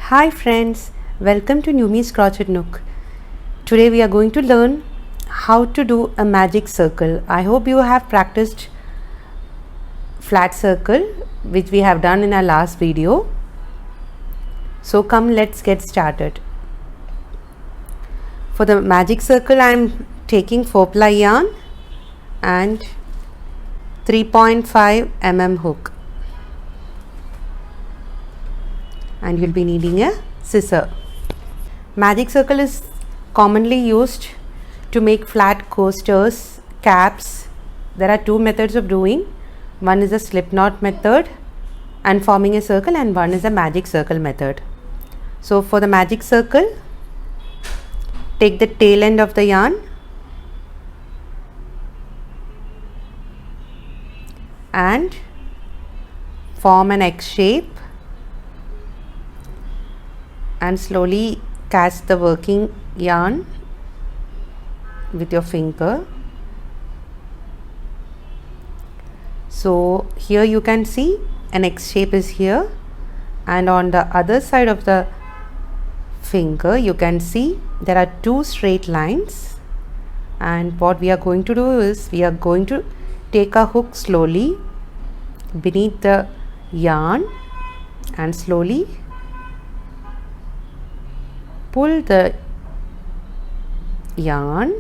Hi friends, welcome to Numi's Crochet Nook. Today we are going to learn how to do a magic circle. I hope you have practiced flat circle which we have done in our last video. So come, let's get started. For the magic circle I am taking 4-ply yarn and 3.5 mm hook. And you'll be needing a scissor. Magic circle is commonly used to make flat coasters, caps. There are two methods of doing. One is a slip knot method and forming a circle, and one is a magic circle method. So for the magic circle, take the tail end of the yarn and form an X shape and slowly catch the working yarn with your finger. So here you can see an X shape is here, and on the other side of the finger you can see there are two straight lines. And what we are going to do is we are going to take a hook slowly beneath the yarn and slowly pull the yarn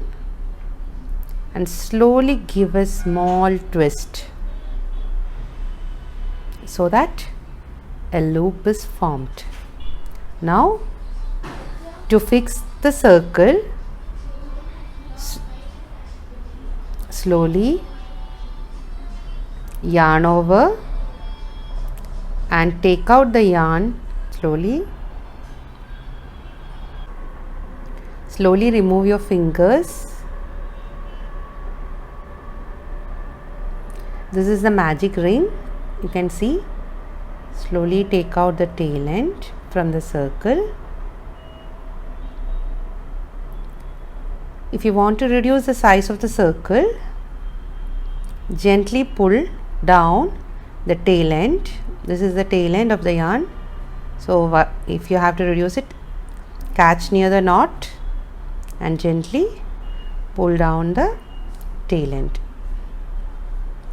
and slowly give a small twist so that a loop is formed. Now to fix the circle, slowly yarn over and take out the yarn slowly. Slowly remove your fingers. This is the magic ring. You can see. Slowly take out the tail end from the circle. If you want to reduce the size of the circle, gently pull down the tail end. This is the tail end of the yarn. So if you have to reduce it, catch near the knot and gently pull down the tail end.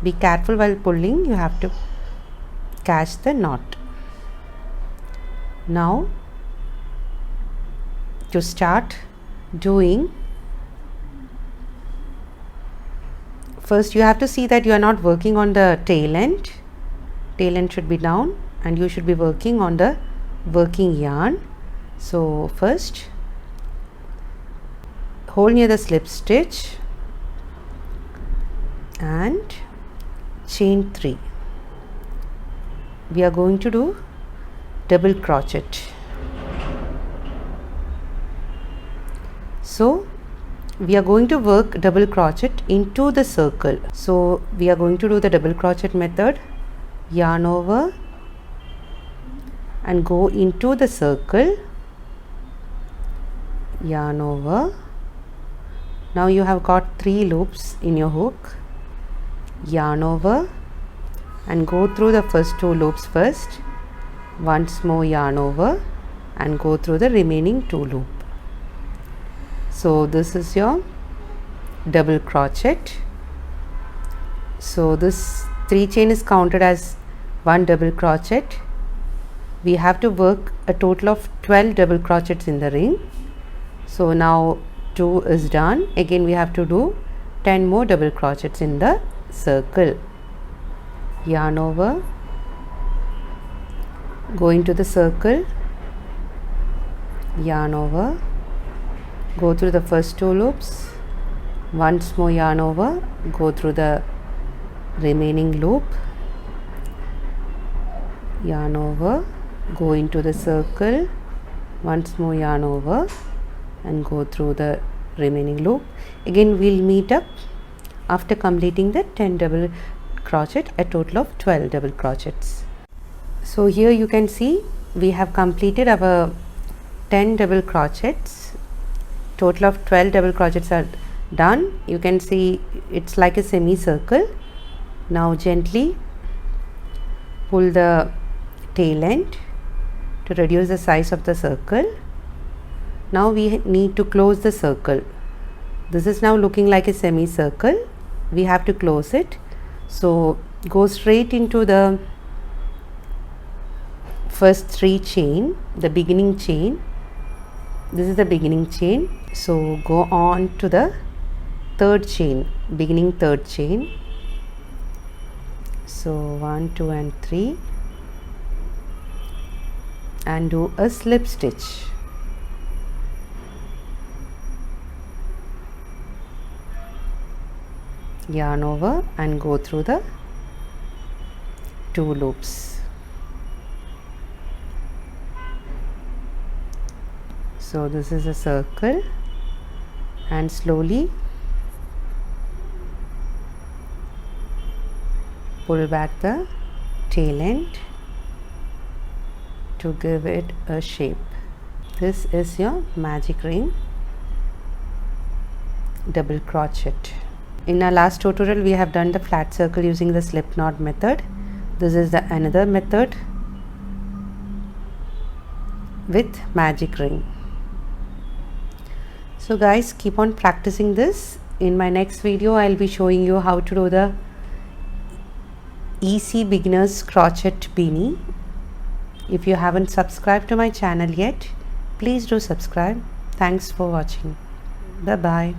Be careful while pulling, you have to catch the knot. Now to start doing, first you have to see that you are not working on the tail end. Tail end should be down and you should be working on the working yarn. So first hold near the slip stitch and chain 3. We are going to do double crochet. So we are going to work double crochet into the circle. So we are going to do the double crochet method. Yarn over and go into the circle. Yarn over. Now you have got 3 loops in your hook. Yarn over and go through the first 2 loops first. Once more yarn over and go through the remaining 2 loops. So this is your double crochet. So this 3 chain is counted as 1 double crochet. We have to work a total of 12 double crochets in the ring. So now 2 is done. Again we have to do 10 more double crochets in the circle. Yarn over, go into the circle, yarn over, go through the first 2 loops, once more yarn over, go through the remaining loop, yarn over, go into the circle, once more yarn over and go through the remaining loop. Again we'll meet up after completing the 10 double crochet, a total of 12 double crochets. So here you can see we have completed our 10 double crochets. Total of 12 double crochets are done. You can see it's like a semicircle. Now gently pull the tail end to reduce the size of the circle. Now we need to close the circle. This is now looking like a semicircle. We have to close it. So go straight into the first 3 chain, the beginning chain. This is the beginning chain. So go on to the 3rd chain, beginning 3rd chain. So 1, 2 and 3, and do a slip stitch. Yarn over and go through the 2 loops. So this is a circle, and slowly pull back the tail end to give it a shape. This is your magic ring double crochet. In our last tutorial we have done the flat circle using the slip knot method. This is the another method with magic ring. So guys, keep on practicing this. In my next video I'll be showing you how to do the easy beginners crochet beanie. If you haven't subscribed to my channel yet, please do subscribe. Thanks for watching. Bye bye.